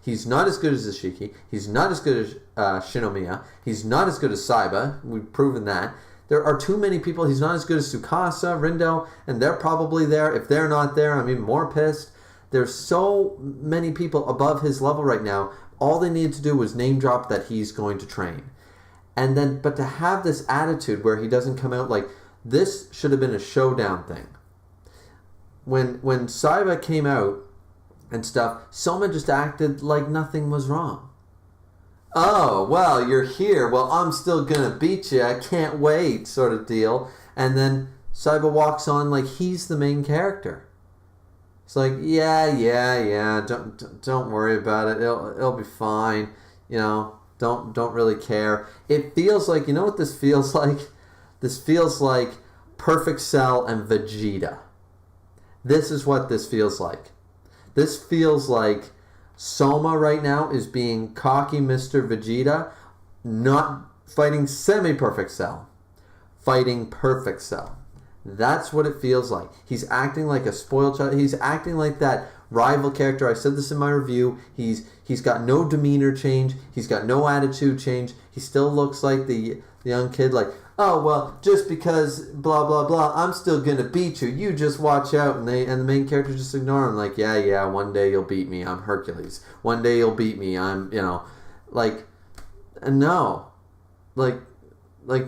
He's not as good as Ishiki. He's not as good as Shinomiya. He's not as good as Saiba. We've proven that. There are too many people. He's not as good as Tsukasa, Rindo, and they're probably there. If they're not there, I'm even more pissed. There's so many people above his level right now. All they needed to do was name drop that he's going to train. And then, but to have this attitude where he doesn't come out like, this should have been a showdown thing. When Saiba came out and stuff, Soma just acted like nothing was wrong. Oh, well, you're here. Well, I'm still going to beat you. I can't wait, sort of deal. And then Saiba walks on like he's the main character. It's like, yeah. Don't worry about it. It'll be fine. Don't really care. It feels like, you know what this feels like? This feels like Perfect Cell and Vegeta. This is what this feels like. This feels like Soma right now is being cocky Mr. Vegeta, not fighting semi-perfect Cell, fighting perfect Cell. That's what it feels like. He's acting like a spoiled child. He's acting like that rival character. I said this in my review. He's got no demeanor change. He's got no attitude change. He still looks like the young kid, like, oh, well, just because blah, blah, blah, I'm still going to beat you. You just watch out. And the main character just ignore him. Like, yeah, one day you'll beat me. I'm Hercules. One day you'll beat me. I'm, like, no. Like,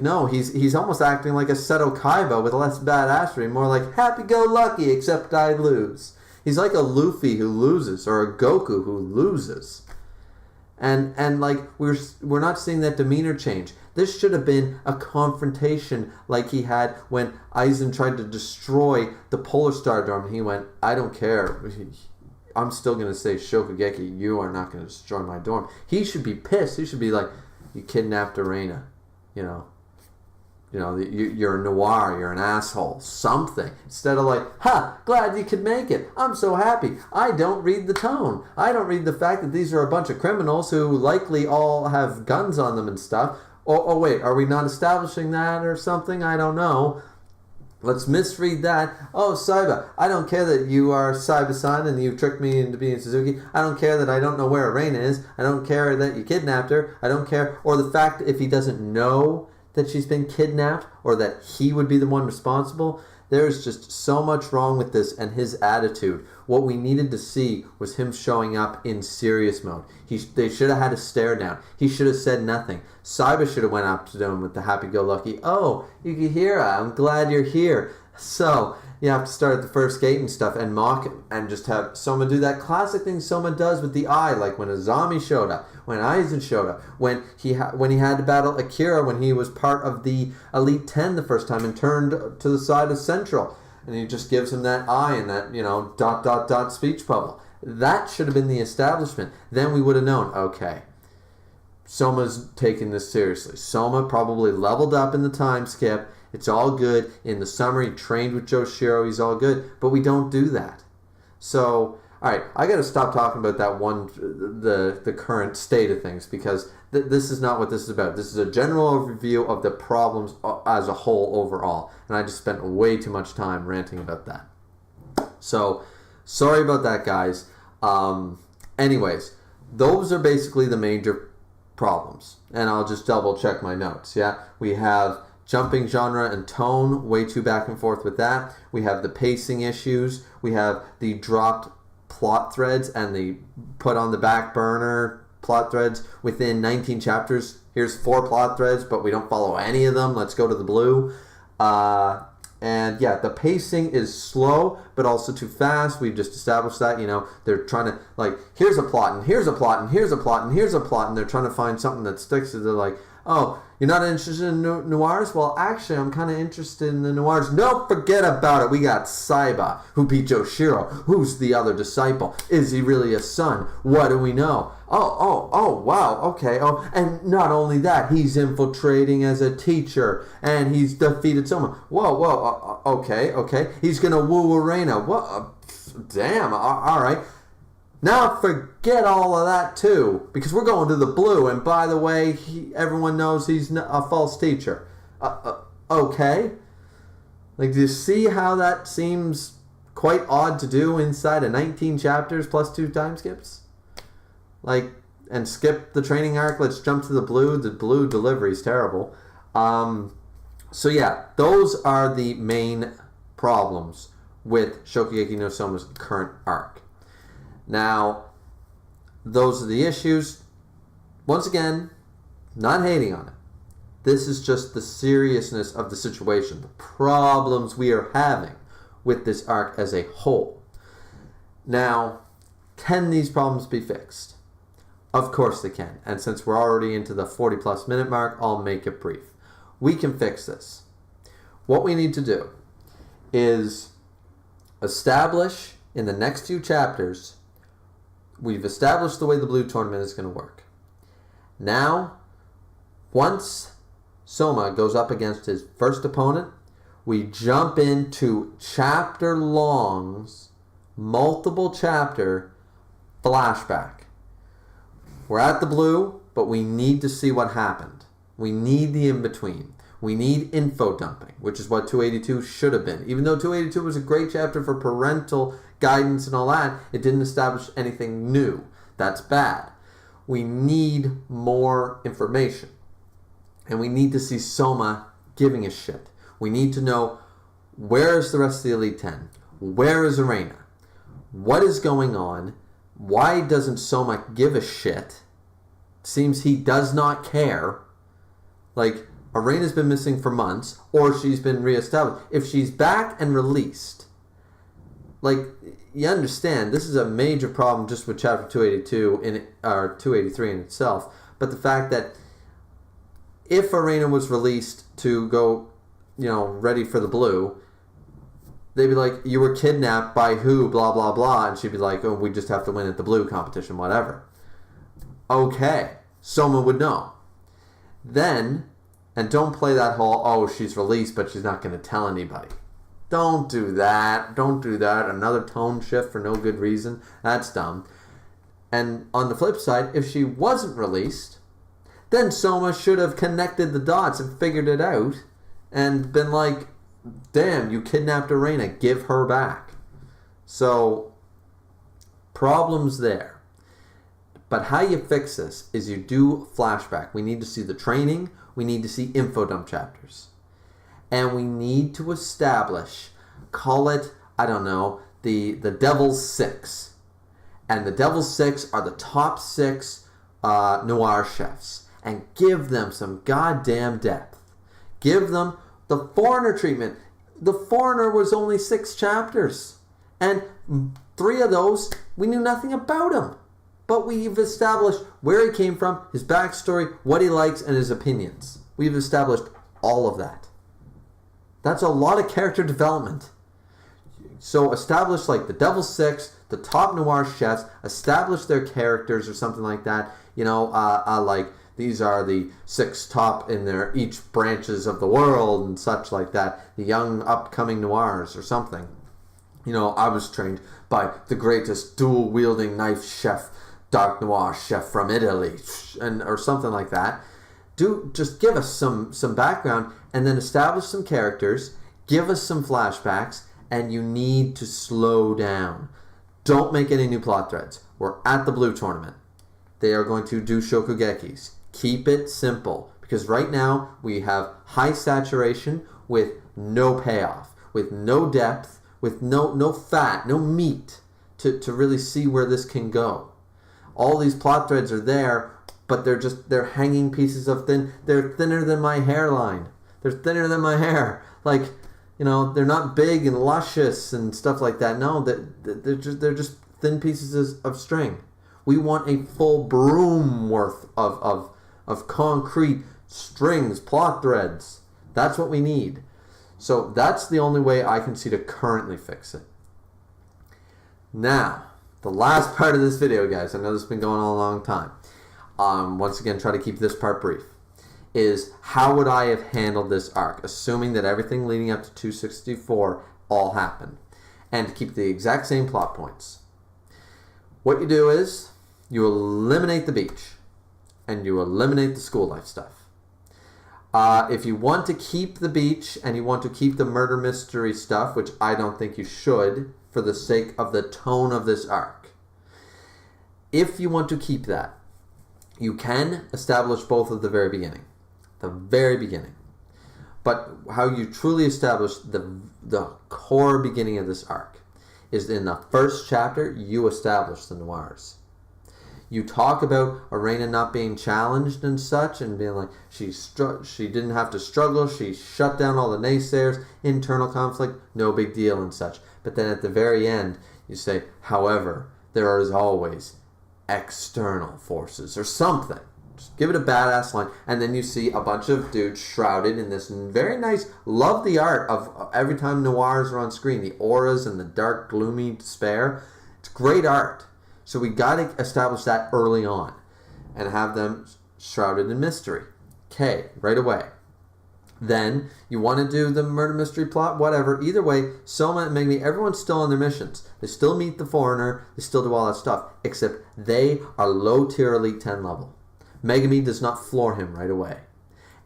no, he's almost acting like a Seto Kaiba with less badassery, more like happy-go-lucky, except I lose. He's like a Luffy who loses, or a Goku who loses. And like, we're not seeing that demeanor change. This should have been a confrontation like he had when Aizen tried to destroy the Polar Star Dome. He went, I don't care. I'm still going to say, Shokugeki, you are not going to destroy my dorm. He should be pissed. He should be like, you kidnapped Arena. you're a noir, you're an asshole, something. Instead of like, glad you could make it. I'm so happy. I don't read the tone. I don't read the fact that these are a bunch of criminals who likely all have guns on them and stuff. Oh wait, are we not establishing that or something? I don't know. Let's misread that. Oh, Saiba, I don't care that you are Saiba-san and you tricked me into being Suzuki. I don't care that I don't know where Arena is. I don't care that you kidnapped her. I don't care. Or the fact that if he doesn't know that she's been kidnapped or that he would be the one responsible. There's just so much wrong with this and his attitude. What we needed to see was him showing up in serious mode. They should have had a stare down. He should have said nothing. Saiba should have went up to him with the happy-go-lucky, "Oh, Yukihira, I'm glad you're here. So, you have to start at the first gate and stuff and mock him and just have Soma do that classic thing Soma does with the eye, like when Azami showed up, when Aizen showed up, when he had to battle Akira when he was part of the Elite 10 the first time and turned to the side of Central. And he just gives him that eye and that, ... speech bubble. That should have been the establishment. Then we would have known, okay, Soma's taking this seriously. Soma probably leveled up in the time skip. It's all good. In the summer, he trained with Joshiro. He's all good. But we don't do that. So, all right, I got to stop talking about that the current state of things, because this is not what this is about. This is a general overview of the problems as a whole overall. And I just spent way too much time ranting about that. So, sorry about that, guys. Anyways, those are basically the major problems. And I'll just double check my notes, yeah? We have jumping genre and tone, way too back and forth with that. We have the pacing issues. We have the dropped plot threads and the put on the back burner plot threads within 19 chapters. Here's 4 plot threads, but we don't follow any of them. Let's go to the blue. And yeah, the pacing is slow, but also too fast. We've just established that, they're trying to, like, here's a plot, and here's a plot, and here's a plot, and here's a plot, and they're trying to find something that sticks. They're like, oh, you're not interested in noirs? Well, actually, I'm kind of interested in the noirs. No, forget about it. We got Saiba, who beat Joshiro. Who's the other disciple? Is he really a son? What do we know? Oh, wow, okay. Oh, and not only that, he's infiltrating as a teacher, and he's defeated Soma. Whoa, okay. He's going to woo Arena. What? Damn, all right. Now forget all of that too, because we're going to the blue, and by the way, everyone knows he's a false teacher. Okay. Like, do you see how that seems quite odd to do inside of 19 chapters plus 2 time skips? Like, and skip the training arc, let's jump to the blue. The blue delivery is terrible. So yeah, those are the main problems with Shokugeki no Soma's current arc. Now, those are the issues. Once again, not hating on it. This is just the seriousness of the situation, the problems we are having with this arc as a whole. Now, can these problems be fixed? Of course they can. And since we're already into the 40 plus minute mark, I'll make it brief. We can fix this. What we need to do is establish in the next few chapters, we've established the way the blue tournament is going to work. Now, once Soma goes up against his first opponent, we jump into chapter longs, multiple chapter flashback. We're at the blue, but we need to see what happened. We need the in-between. We need info dumping, which is what 282 should have been. Even though 282 was a great chapter for parental guidance and all that, it didn't establish anything new. That's bad. We need more information. And we need to see Soma giving a shit. We need to know, where is the rest of the Elite 10? Where is Arena? What is going on? Why doesn't Soma give a shit? Seems he does not care. Like, Arena's been missing for months, or she's been reestablished. If she's back and released, like, you understand, this is a major problem just with chapter 282 or 283 in itself. But the fact that if Arena was released to go, ready for the blue, they'd be like, you were kidnapped by who, blah, blah, blah. And she'd be like, oh, we just have to win at the blue competition, whatever. Okay. Soma would know. Then And don't play that whole, oh, she's released, but she's not going to tell anybody. Don't do that. Don't do that. Another tone shift for no good reason. That's dumb. And on the flip side, if she wasn't released, then Soma should have connected the dots and figured it out and been like, damn, you kidnapped Arena. Give her back. So, problems there. But how you fix this is you do flashback. We need to see the training. We need to see info dump chapters. And we need to establish, call it, I don't know, the Devil's Six. And the Devil's Six are the top 6 noir chefs. And give them some goddamn depth. Give them the Foreigner treatment. The Foreigner was only 6 chapters. And 3 of those, we knew nothing about him. But we've established where he came from, his backstory, what he likes, and his opinions. We've established all of that. That's a lot of character development. So establish like the Devil's Six, the top noir chefs, establish their characters or something like that. You know, like these are the 6 top in their each branches of the world and such like that. The young upcoming noirs or something. You know, I was trained by the greatest dual-wielding knife chef, dark noir chef from Italy, and or something like that. Just give us some background and then establish some characters, give us some flashbacks, and you need to slow down. Don't make any new plot threads. We're at the Blue Tournament. They are going to do Shokugekis. Keep it simple, because right now we have high saturation with no payoff, with no depth, with no fat, no meat to really see where this can go. All these plot threads are there, but they're hanging pieces of they're thinner than my hairline. They're thinner than my hair. Like, you know, they're not big and luscious and stuff like that. No, they're just thin pieces of string. We want a full broom worth of concrete strings, plot threads. That's what we need. So that's the only way I can see to currently fix it. Now, the last part of this video, guys, I know this has been going on a long time. Once again, try to keep this part brief. Is how would I have handled this arc, assuming that everything leading up to 264 all happened, and to keep the exact same plot points. What you do is you eliminate the beach, and you eliminate the school life stuff. If you want to keep the beach and you want to keep the murder mystery stuff, which I don't think you should for the sake of the tone of this arc, if you want to keep that, you can establish both at the very beginning. The very beginning. But how you truly establish the core beginning of this arc is in the first chapter, you establish the noirs. You talk about Arena not being challenged and such, and being like, she didn't have to struggle, she shut down all the naysayers, internal conflict, no big deal and such. But then at the very end, you say, however, there is always external forces or something. Just give it a badass line, and then you see a bunch of dudes shrouded in this very nice, love the art of every time noirs are on screen, the auras and the dark, gloomy despair. It's great art. So we got to establish that early on and have them shrouded in mystery. Okay, right away. Then you want to do the murder mystery plot, whatever. Either way, Soma and Megumi, everyone's still on their missions. They still meet the Foreigner. They still do all that stuff. Except they are low tier Elite 10 level. Megumi does not floor him right away.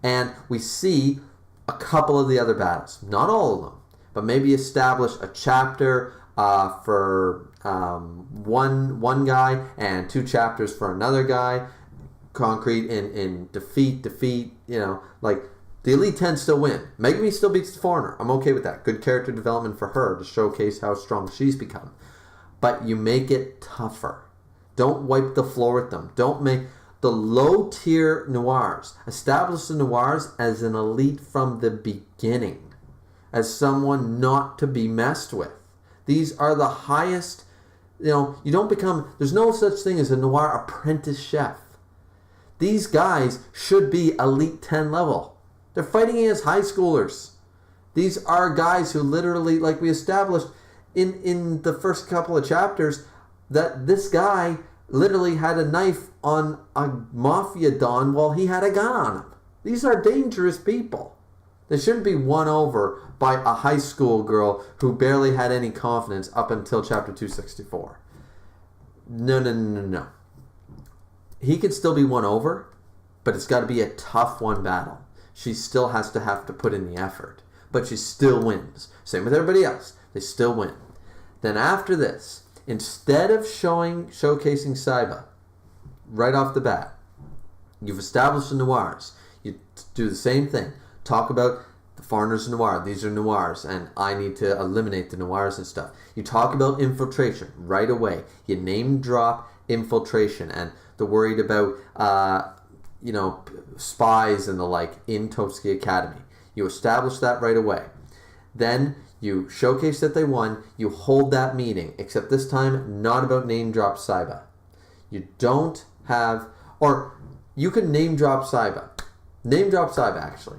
And we see a couple of the other battles. Not all of them. But maybe establish a chapter for one guy and 2 chapters for another guy. Concrete in defeat, you know, like the Elite 10 still win. Megumi still beats the Foreigner. I'm okay with that. Good character development for her to showcase how strong she's become. But you make it tougher. Don't wipe the floor with them. Don't make the low tier noirs. Establish the noirs as an elite from the beginning. As someone not to be messed with. These are the highest, you know, you don't become, there's no such thing as a noir apprentice chef. These guys should be Elite 10 level. They're fighting against high schoolers. These are guys who literally, like we established in the first couple of chapters, that this guy literally had a knife on a mafia don while he had a gun on him. These are dangerous people. They shouldn't be won over by a high school girl who barely had any confidence up until chapter 264. No. He could still be won over, but it's got to be a tough one battle. She still has to have to put in the effort, but she still wins. Same with everybody else. They still win. Then after this, instead of showcasing Saiba right off the bat, you've established the noirs. You do the same thing. Talk about the foreigners noir. These are noirs, and I need to eliminate the noirs and stuff. You talk about infiltration right away. You name drop infiltration, and the worried about spies and the like in Totsuki Academy. You establish that right away. Then you showcase that they won. You hold that meeting, except this time not about name drop Saiba. You don't have, or you can name drop Saiba. Name drop Saiba, actually.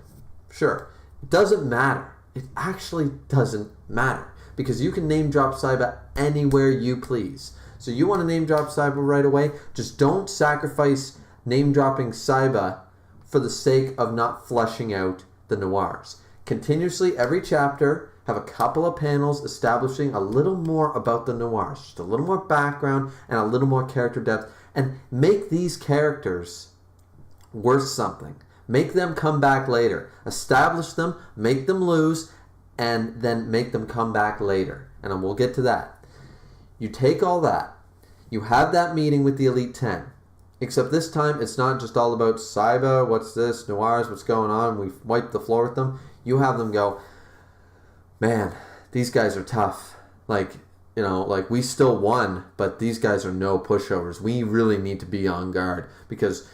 Sure. It doesn't matter. It actually doesn't matter. Because you can name drop Saiba anywhere you please. So you want to name drop Saiba right away? Just don't sacrifice name dropping Saiba for the sake of not fleshing out the noirs. Continuously, every chapter, have a couple of panels establishing a little more about the noirs. Just a little more background and a little more character depth. And make these characters worth something. Make them come back later. Establish them, make them lose, and then make them come back later. And we'll get to that. You take all that. You have that meeting with the Elite 10. Except this time, it's not just all about Saiba, what's this, noirs, what's going on, we wipe the floor with them. You have them go, man, these guys are tough. Like we still won, but these guys are no pushovers. We really need to be on guard because,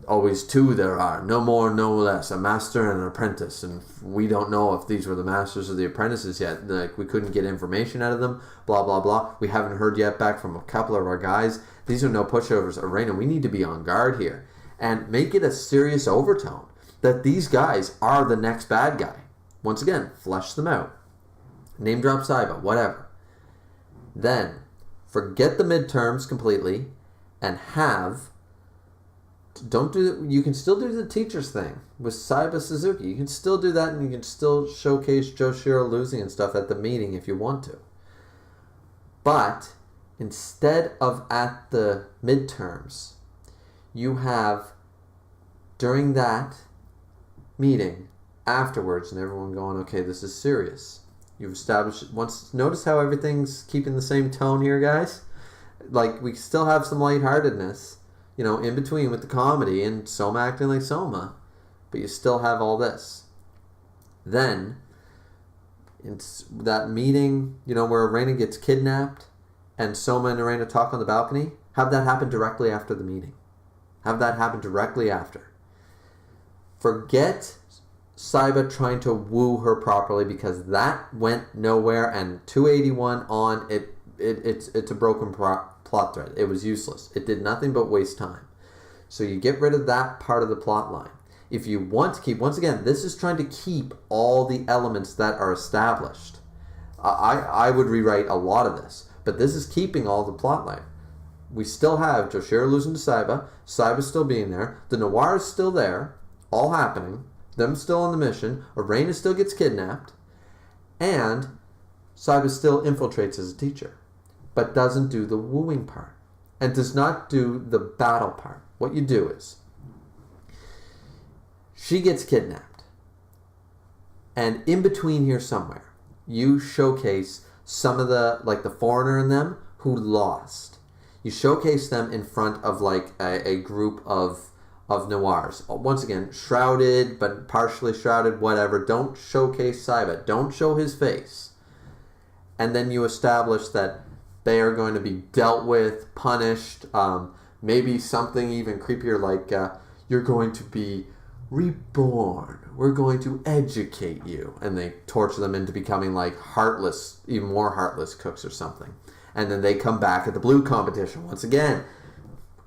always two there are, no more, no less, a master and an apprentice, and we don't know if these were the masters or the apprentices yet. Like, we couldn't get information out of them, blah, blah, blah. We haven't heard yet back from a couple of our guys. These are no pushovers. Arena, we need to be on guard here. And make it a serious overtone that these guys are the next bad guy. Once again, flesh them out. Name drop Saiba, whatever. Then, forget the midterms completely and you can still do the teachers thing with Saiba Suzuki. You can still do that, and you can still showcase Joshiro losing and stuff at the meeting if you want to. But instead of at the midterms, you have during that meeting afterwards, and everyone going, okay, this is serious. You've established notice how everything's keeping the same tone here, guys? Like, we still have some lightheartedness, in between with the comedy and Soma acting like Soma, but you still have all this. Then, in that meeting, where Reina gets kidnapped and Soma and Reina talk on the balcony, have that happen directly after the meeting. Have that happen directly after. Forget Saiba trying to woo her properly, because that went nowhere, and 281 on, it's a broken plot thread. It was useless. It did nothing but waste time. So you get rid of that part of the plot line. If you want to keep, once again, this is trying to keep all the elements that are established. I would rewrite a lot of this, but this is keeping all the plot line. We still have Joshiro losing to Saiba still being there, the noir is still there, all happening, them still on the mission, Arena still gets kidnapped, and Saiba still infiltrates as a teacher, but doesn't do the wooing part, and does not do the battle part. What you do is, she gets kidnapped, and in between here somewhere, you showcase some of the foreigner in them who lost. You showcase them in front of a group of noirs. Once again, shrouded, but partially shrouded, whatever. Don't showcase Saiba. Don't show his face. And then you establish that they are going to be dealt with, punished, maybe something even creepier like you're going to be reborn. We're going to educate you. And they torture them into becoming heartless, even more heartless cooks or something. And then they come back at the blue competition. Once again,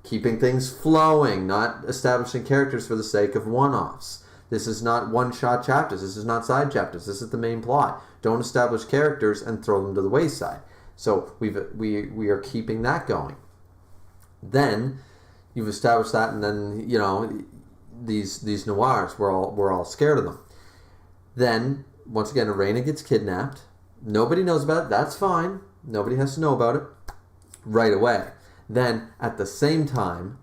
keeping things flowing, not establishing characters for the sake of one-offs. This is not one-shot chapters. This is not side chapters. This is the main plot. Don't establish characters and throw them to the wayside. So we are keeping that going. Then you've established that, and then these noirs. We're all scared of them. Then once again, Arena gets kidnapped. Nobody knows about it. That's fine. Nobody has to know about it right away. Then at the same time,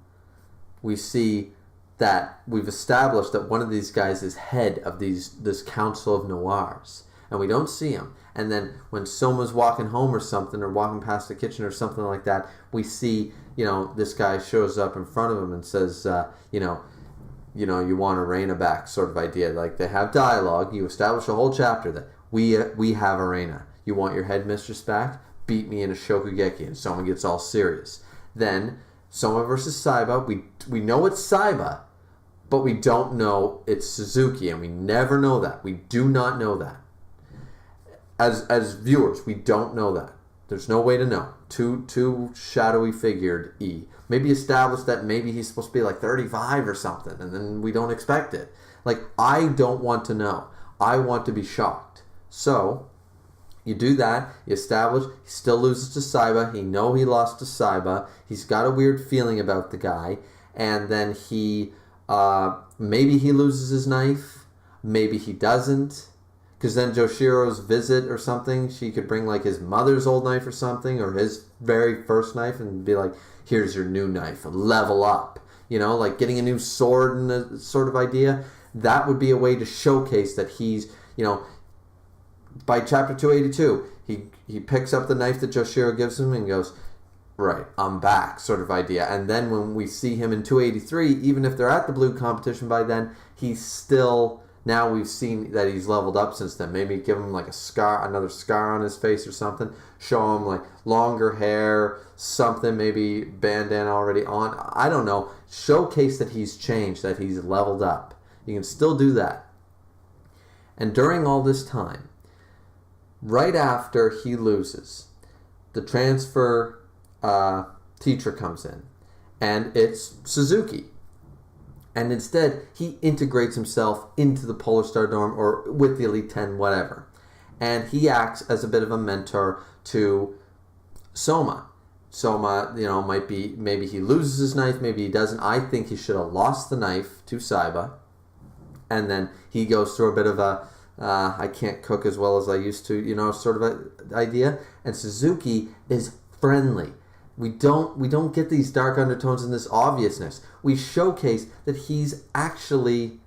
we see that we've established that one of these guys is head of this council of noirs, and we don't see him. And then when Soma's walking home or something, or walking past the kitchen or something like that, we see, this guy shows up in front of him and says, you want Arena back, sort of idea. Like, they have dialogue. You establish a whole chapter that we have Arena. You want your headmistress back? Beat me in a Shokugeki. And Soma gets all serious. Then Soma versus Saiba. We know it's Saiba, but we don't know it's Suzuki, and we never know that. We do not know that. As viewers, we don't know that. There's no way to know. Too shadowy figured E. Maybe establish that maybe he's supposed to be like 35 or something, and then we don't expect it. Like, I don't want to know. I want to be shocked. So you do that. You establish he still loses to Saiba. He lost to Saiba. He's got a weird feeling about the guy, and then he maybe he loses his knife. Maybe he doesn't. Because then Joshiro's visit or something, she could bring like his mother's old knife or something, or his very first knife, and be like, here's your new knife, level up. Like getting a new sword and a sort of idea. That would be a way to showcase that he's, by chapter 282, he picks up the knife that Joshiro gives him and goes, right, I'm back, sort of idea. And then when we see him in 283, even if they're at the blue competition by then, he's still... Now we've seen that he's leveled up since then. Maybe give him like another scar on his face or something. Show him like longer hair, something, maybe bandana already on. I don't know. Showcase that he's changed, that he's leveled up. You can still do that. And during all this time, right after he loses, the transfer teacher comes in. And it's Suzuki. And instead, he integrates himself into the Polar Star dorm, or with the Elite 10, whatever. And he acts as a bit of a mentor to Soma. Soma, maybe he loses his knife, maybe he doesn't. I think he should have lost the knife to Saiba. And then he goes through a bit of a, I can't cook as well as I used to, sort of a idea. And Suzuki is friendly. We don't get these dark undertones and this obviousness. We showcase that he's actually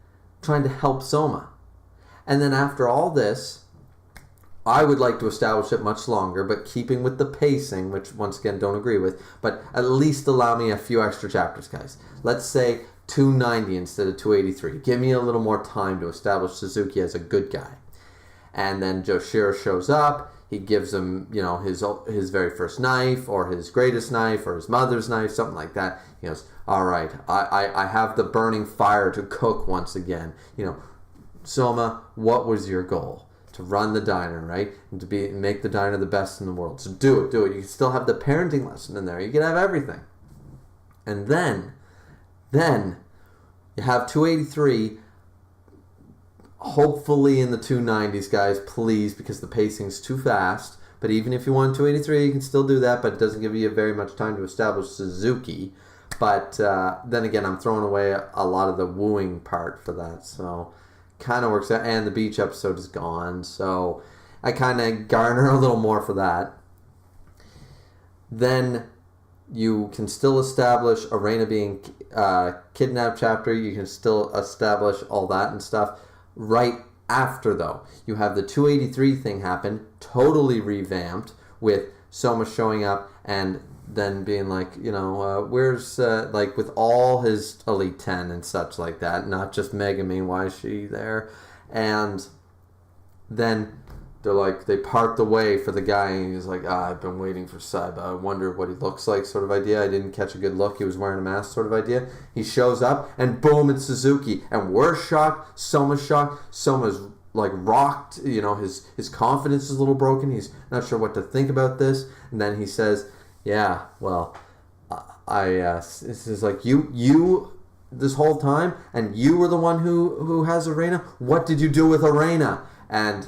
trying to help Soma. And then after all this, I would like to establish it much longer, but keeping with the pacing, which once again don't agree with, but at least allow me a few extra chapters, guys. Let's say 290 instead of 283. Give me a little more time to establish Suzuki as a good guy. And then Joshiro shows up. He gives him, his very first knife, or his greatest knife, or his mother's knife, something like that. He goes, all right, I have the burning fire to cook once again. Soma, what was your goal? To run the diner, right? And to make the diner the best in the world. So do it. You can still have the parenting lesson in there. You can have everything. And then you have 283. Hopefully in the 290s, guys, please, because the pacing's too fast. But even if you want 283, you can still do that, but it doesn't give you very much time to establish Suzuki. But then again, I'm throwing away a lot of the wooing part for that, so kind of works out. And the beach episode is gone, so I kind of garner a little more for that. Then you can still establish Arena being kidnapped chapter. You can still establish all that and stuff. Right after, though, you have the 283 thing happen, totally revamped, with Soma showing up and then being like, where's, with all his Elite 10 and such like that, not just Megami, why is she there? And then they part the way for the guy, and he's like, I've been waiting for Saiba. I wonder what he looks like, sort of idea. I didn't catch a good look. He was wearing a mask, sort of idea. He shows up, and boom, it's Suzuki. And we're shocked. Soma's shocked. Soma's, rocked. His confidence is a little broken. He's not sure what to think about this. And then he says, yeah, well, this is like, you this whole time, and you were the one who has Arena? What did you do with Arena? And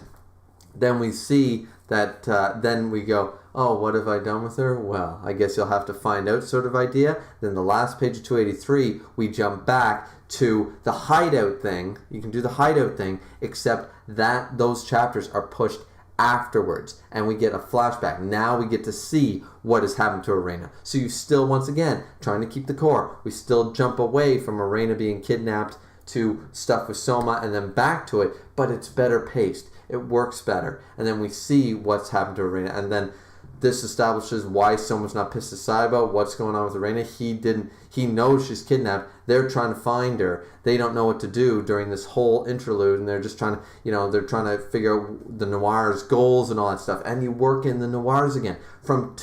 then we see that, then we go, oh, what have I done with her? Well, I guess you'll have to find out, sort of idea. Then the last page of 283, we jump back to the hideout thing. You can do the hideout thing, except that those chapters are pushed afterwards, and we get a flashback. Now we get to see what has happened to Arena. So you still, once again, trying to keep the core. We still jump away from Arena being kidnapped to stuff with Soma and then back to it, but it's better paced. It works better. And then we see what's happened to Arena, and then this establishes why Soma's not pissed aside about what's going on with Arena. He knows she's kidnapped. They're trying to find her. They don't know what to do during this whole interlude, and they're just trying to, they're trying to figure out the Noir's goals and all that stuff. And you work in the Noirs again. From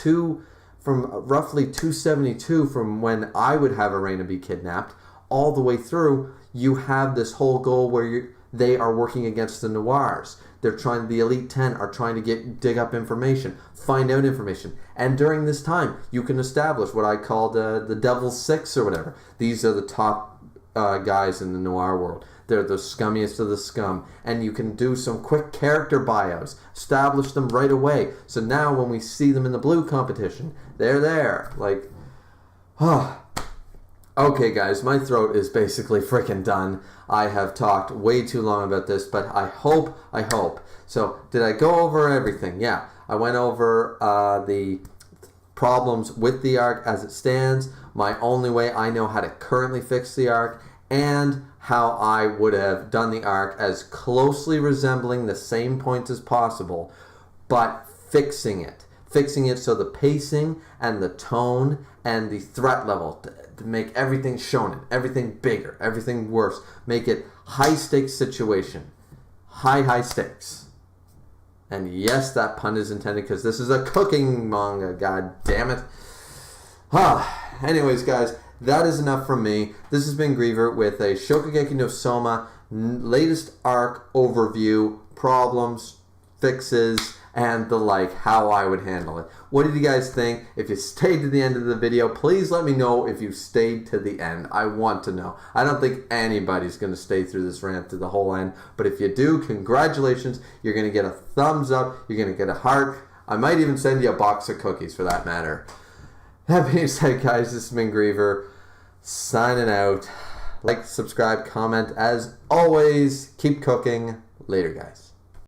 roughly 272, from when I would have Arena be kidnapped, all the way through, you have this whole goal where they are working against the Noirs. The Elite 10 are trying to dig up information, find out information. And during this time, you can establish what I call the Devil's Six or whatever. These are the top guys in the noir world. They're the scummiest of the scum. And you can do some quick character bios, establish them right away. So now when we see them in the blue competition, they're there. Okay, guys, my throat is basically freaking done. I have talked way too long about this, but I hope. So, did I go over everything? Yeah, I went over the problems with the arc as it stands, my only way I know how to currently fix the arc, and how I would have done the arc as closely resembling the same points as possible, but fixing it. Fixing it so the pacing and the tone and the threat level to make everything Shonen, everything bigger, everything worse. Make it high-stakes situation. High stakes. And yes, that pun is intended because this is a cooking manga, god damn it. Anyways, guys, that is enough from me. This has been Griever with a Shokugeki no Soma latest arc overview, problems, fixes, and the like, how I would handle it. What did you guys think? If you stayed to the end of the video, please let me know if you stayed to the end. I want to know. I don't think anybody's going to stay through this rant to the whole end, but if you do, congratulations. You're going to get a thumbs up. You're going to get a heart. I might even send you a box of cookies for that matter. That being said, guys, this has been Griever, signing out. Like, subscribe, comment. As always, keep cooking. Later, guys.